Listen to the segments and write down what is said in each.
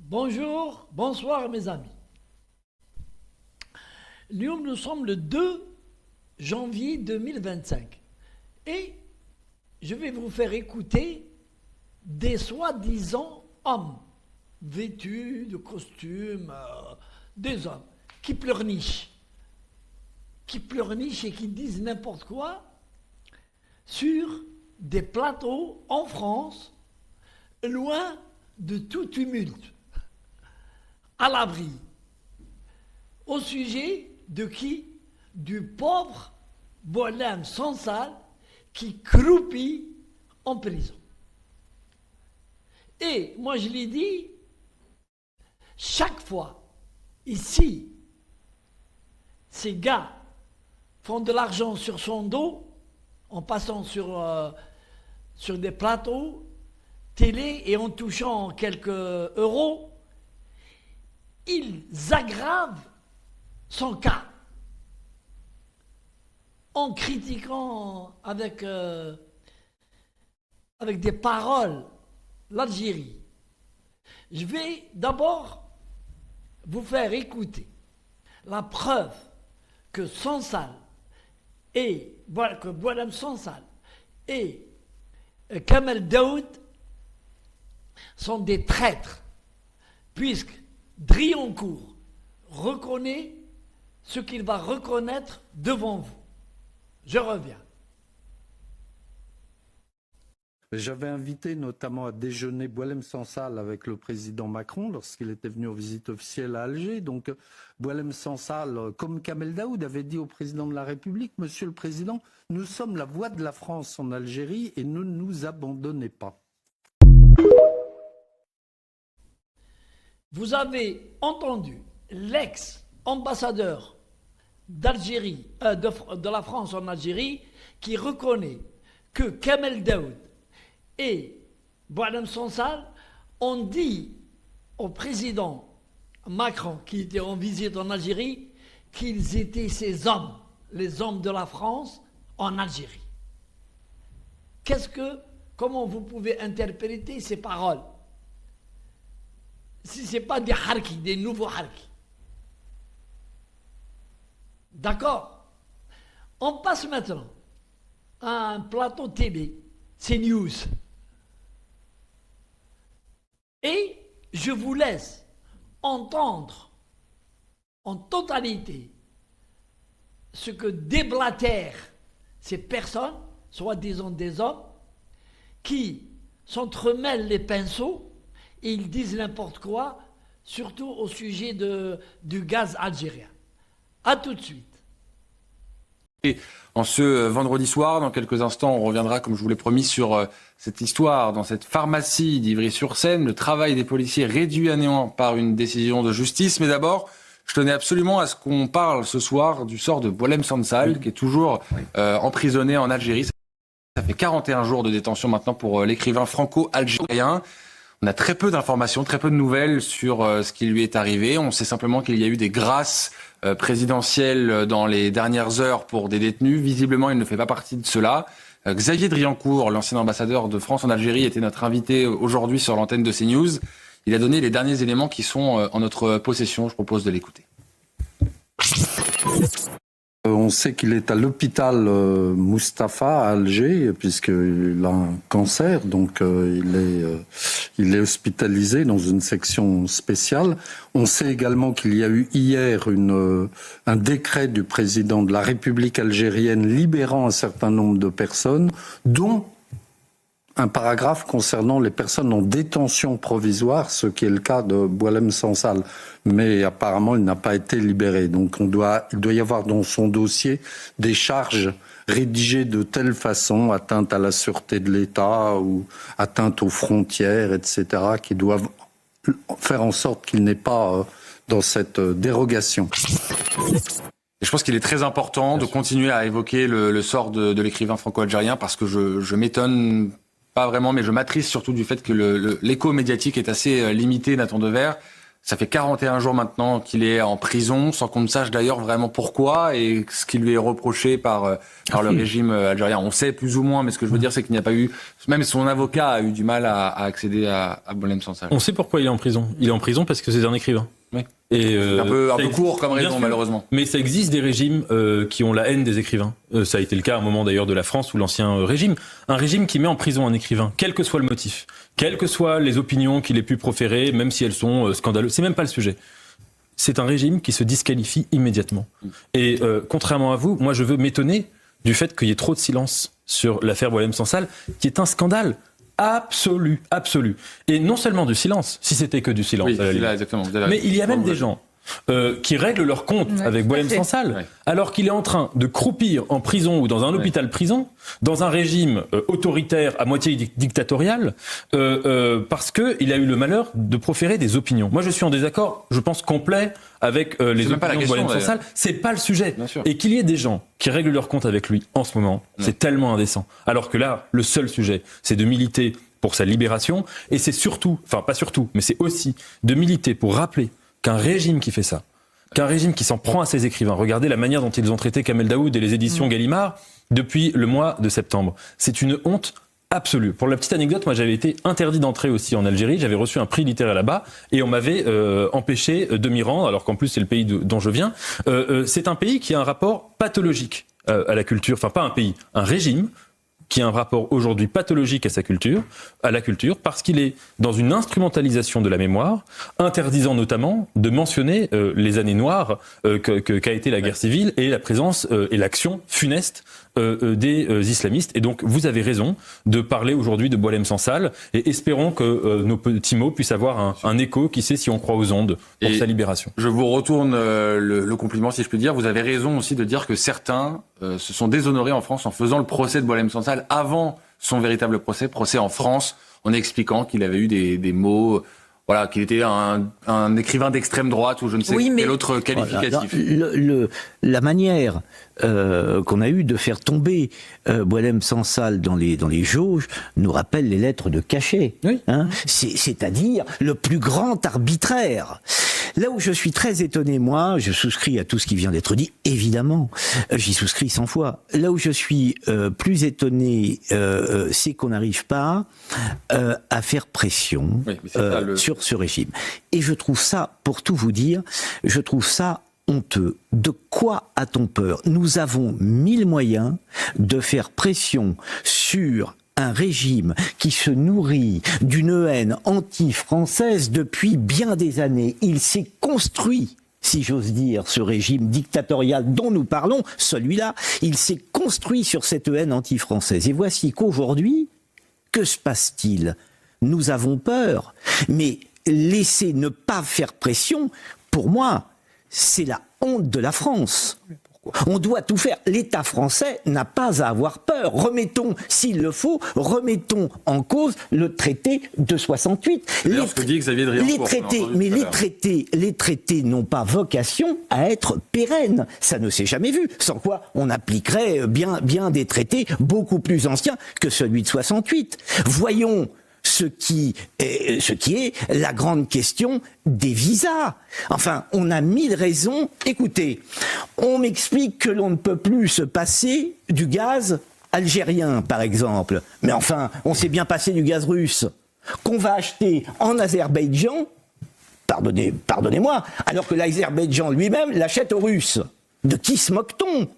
Bonjour, bonsoir mes amis. Nous sommes le 2 janvier 2025 et je vais vous faire écouter des soi-disant hommes vêtus de costumes, des hommes qui pleurnichent et qui disent n'importe quoi sur des plateaux en France, loin de tout tumulte, à l'abri. Au sujet de qui? Du pauvre Boualem Sansal qui croupit en prison. Et moi je l'ai dit, chaque fois, ici, ces gars font de l'argent sur son dos en passant sur des plateaux télé et en touchant quelques euros, ils aggravent son cas en critiquant avec des paroles l'Algérie. Je vais d'abord vous faire écouter la preuve que Sansal que Boualem Sansal et Kamel Daoud sont des traîtres, puisque Driancourt reconnaît ce qu'il va reconnaître devant vous. Je reviens. J'avais invité notamment à déjeuner Boualem Sansal avec le président Macron lorsqu'il était venu en visite officielle à Alger. Donc Boualem Sansal, comme Kamel Daoud, avait dit au président de la République: Monsieur le Président, nous sommes la voix de la France en Algérie et ne nous abandonnez pas. Vous avez entendu l'ex-ambassadeur d'Algérie, de la France en Algérie, qui reconnaît que Kamel Daoud et Boualem Sansal ont dit au président Macron, qui était en visite en Algérie, qu'ils étaient ces hommes, les hommes de la France en Algérie. Comment vous pouvez interpréter ces paroles si ce n'est pas des harkis, des nouveaux harkis? D'accord? On passe maintenant à un plateau télé, CNews. Et je vous laisse entendre en totalité ce que déblatèrent ces personnes, soi-disant des hommes, qui s'entremêlent les pinceaux et ils disent n'importe quoi, surtout au sujet du gaz algérien. A tout de suite. Et en ce vendredi soir, dans quelques instants, on reviendra, comme je vous l'ai promis, sur cette histoire dans cette pharmacie d'Ivry-sur-Seine. Le travail des policiers réduit à néant par une décision de justice. Mais d'abord, je tenais absolument à ce qu'on parle ce soir du sort de Boualem Sansal, qui est toujours emprisonné en Algérie. Ça fait 41 jours de détention maintenant pour l'écrivain franco-algérien. On a très peu d'informations, très peu de nouvelles sur ce qui lui est arrivé. On sait simplement qu'il y a eu des grâces présidentielles dans les dernières heures pour des détenus. Visiblement, il ne fait pas partie de cela. Xavier Driancourt, l'ancien ambassadeur de France en Algérie, était notre invité aujourd'hui sur l'antenne de CNews. Il a donné les derniers éléments qui sont en notre possession. Je propose de l'écouter. On sait qu'il est à l'hôpital Mustapha à Alger, puisqu'il a un cancer, donc il est hospitalisé dans une section spéciale. On sait également qu'il y a eu hier un décret du président de la République algérienne libérant un certain nombre de personnes, dont un paragraphe concernant les personnes en détention provisoire, ce qui est le cas de Boualem Sansal. Mais apparemment, il n'a pas été libéré. Donc il doit y avoir dans son dossier des charges rédigées de telle façon, atteinte à la sûreté de l'État ou atteinte aux frontières, etc., qui doivent faire en sorte qu'il n'est pas dans cette dérogation. Et je pense qu'il est très important de continuer à évoquer le sort de l'écrivain franco-algérien, parce que je m'étonne pas vraiment, mais je m'attriste surtout du fait que l'écho médiatique est assez limité, Nathan Devers. Ça fait 41 jours maintenant qu'il est en prison, sans qu'on ne sache d'ailleurs vraiment pourquoi et ce qui lui est reproché par le régime algérien. On sait plus ou moins, mais ce que je veux dire, c'est qu'il n'y a pas eu... Même son avocat a eu du mal à accéder à Boualem Sansal. On sait pourquoi il est en prison. Il est en prison parce que c'est un écrivain. Oui. Et c'est un peu court comme raison, malheureusement. Mais ça existe des régimes qui ont la haine des écrivains. Ça a été le cas à un moment d'ailleurs de la France ou l'ancien régime. Un régime qui met en prison un écrivain, quel que soit le motif, quelles que soient les opinions qu'il ait pu proférer, même si elles sont scandaleuses, c'est même pas le sujet. C'est un régime qui se disqualifie immédiatement. Et contrairement à vous, moi je veux m'étonner du fait qu'il y ait trop de silence sur l'affaire Boualem Sansal, qui est un scandale. Absolu. Et non seulement du silence, si c'était que du silence. Oui, là, exactement. Mais il y a même des gens qui règlent leur compte avec Boualem Sansal, alors qu'il est en train de croupir en prison ou dans un hôpital-prison, dans un régime autoritaire à moitié dictatorial, parce qu'il a eu le malheur de proférer des opinions. Moi, je suis en désaccord, je pense, complet avec les opinions de Boualem Sansal. C'est pas le sujet. Et qu'il y ait des gens qui règlent leur compte avec lui en ce moment, c'est tellement indécent. Alors que là, le seul sujet, c'est de militer pour sa libération, et c'est surtout, enfin pas surtout, mais c'est aussi de militer pour rappeler qu'un régime qui fait ça, qu'un régime qui s'en prend à ses écrivains, regardez la manière dont ils ont traité Kamel Daoud et les éditions Gallimard depuis le mois de septembre. C'est une honte absolue. Pour la petite anecdote, moi j'avais été interdit d'entrer aussi en Algérie, j'avais reçu un prix littéraire là-bas et on m'avait empêché de m'y rendre, alors qu'en plus c'est le pays dont je viens. C'est un pays qui a un rapport pathologique à la culture, enfin pas un pays, un régime qui a un rapport aujourd'hui pathologique à la culture, parce qu'il est dans une instrumentalisation de la mémoire, interdisant notamment de mentionner les années noires qu'a été la guerre civile et la présence et l'action funeste des islamistes. Et donc, vous avez raison de parler aujourd'hui de Boualem Sansal, et espérons que nos petits mots puissent avoir un écho, qui sait, si on croit aux ondes, pour sa libération. Je vous retourne le compliment, si je peux dire. Vous avez raison aussi de dire que certains se sont déshonorés en France en faisant le procès de Boualem Sansal avant son véritable procès en France, en expliquant qu'il avait eu des mots... Voilà, qu'il était un écrivain d'extrême droite ou je ne sais quel autre qualificatif. La manière qu'on a eu de faire tomber Boualem Sansal dans les jauges nous rappelle les lettres de Cachet. Oui. Hein, c'est-à-dire le plus grand arbitraire. Là où je suis très étonné, moi, je souscris à tout ce qui vient d'être dit, évidemment, j'y souscris 100 fois. Là où je suis plus étonné, c'est qu'on n'arrive pas à faire pression sur ce régime. Et je trouve ça, pour tout vous dire, je trouve ça honteux. De quoi a-t-on peur? Nous avons 1000 moyens de faire pression sur un régime qui se nourrit d'une haine anti-française depuis bien des années. Il s'est construit, si j'ose dire, ce régime dictatorial dont nous parlons, celui-là, il s'est construit sur cette haine anti-française. Et voici qu'aujourd'hui, que se passe-t-il? Nous avons peur, mais laisser ne pas faire pression, pour moi, c'est la honte de la France. On doit tout faire. L'État français n'a pas à avoir peur. Remettons, s'il le faut, remettons en cause le traité de 68. Ce que dit Xavier Driancourt, les traités n'ont pas vocation à être pérennes. Ça ne s'est jamais vu. Sans quoi, on appliquerait bien des traités beaucoup plus anciens que celui de 68. Voyons ce qui est la grande question des visas. Enfin, on a 1000 raisons. Écoutez, on m'explique que l'on ne peut plus se passer du gaz algérien, par exemple. Mais enfin, on s'est bien passé du gaz russe, qu'on va acheter en Azerbaïdjan, pardonnez-moi, alors que l'Azerbaïdjan lui-même l'achète aux Russes. De qui se moque-t-on?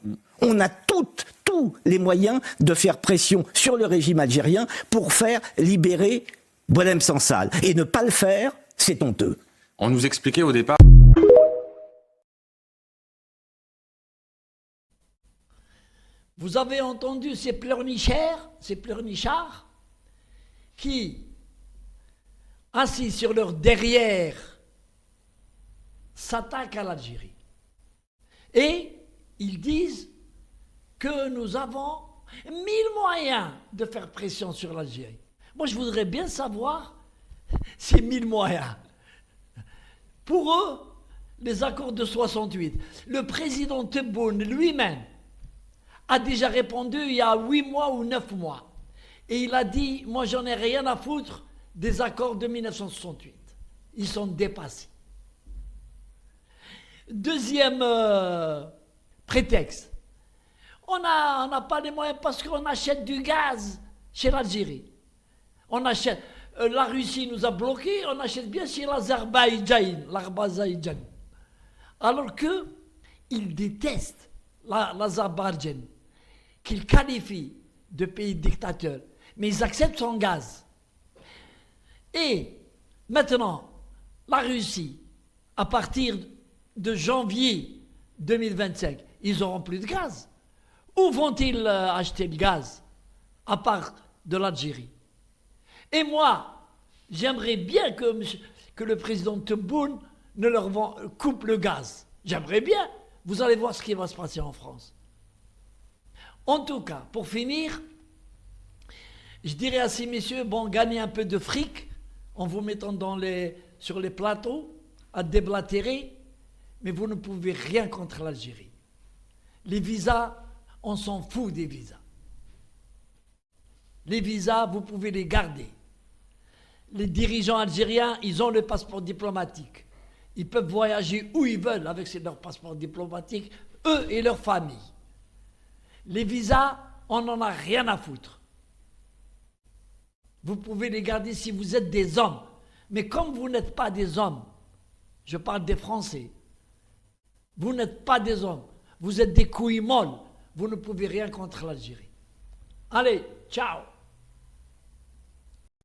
On a tous les moyens de faire pression sur le régime algérien pour faire libérer Boualem Sansal. Et ne pas le faire, c'est honteux. On nous expliquait au départ... Vous avez entendu ces pleurnichards qui, assis sur leur derrière, s'attaquent à l'Algérie. Et ils disent que nous avons 1000 moyens de faire pression sur l'Algérie. Moi, je voudrais bien savoir ces 1000 moyens. Pour eux, les accords de 68, le président Tebboune lui-même a déjà répondu il y a 8 mois ou 9 mois. Et il a dit, moi, j'en ai rien à foutre des accords de 1968. Ils sont dépassés. Deuxième prétexte. On n'a pas les moyens parce qu'on achète du gaz chez l'Algérie. On achète. La Russie nous a bloqués, on achète bien chez l'Azerbaïdjan. Alors qu'ils détestent l'Azerbaïdjan, qu'ils qualifient de pays dictateur, mais ils acceptent son gaz. Et maintenant, la Russie, à partir de janvier 2025, ils n'auront plus de gaz. Où vont-ils acheter le gaz, à part de l'Algérie? Et moi, j'aimerais bien que le président Tebboune ne leur coupe le gaz. J'aimerais bien. Vous allez voir ce qui va se passer en France. En tout cas, pour finir, je dirais à ces messieurs, bon, gagnez un peu de fric en vous mettant sur les plateaux à déblatérer, mais vous ne pouvez rien contre l'Algérie. Les visas, on s'en fout des visas. Les visas, vous pouvez les garder. Les dirigeants algériens, ils ont le passeport diplomatique. Ils peuvent voyager où ils veulent avec leur passeport diplomatique, eux et leurs familles. Les visas, on n'en a rien à foutre. Vous pouvez les garder si vous êtes des hommes. Mais comme vous n'êtes pas des hommes, je parle des Français, vous n'êtes pas des hommes, vous êtes des couilles molles, vous ne pouvez rien contre l'Algérie. Allez, ciao!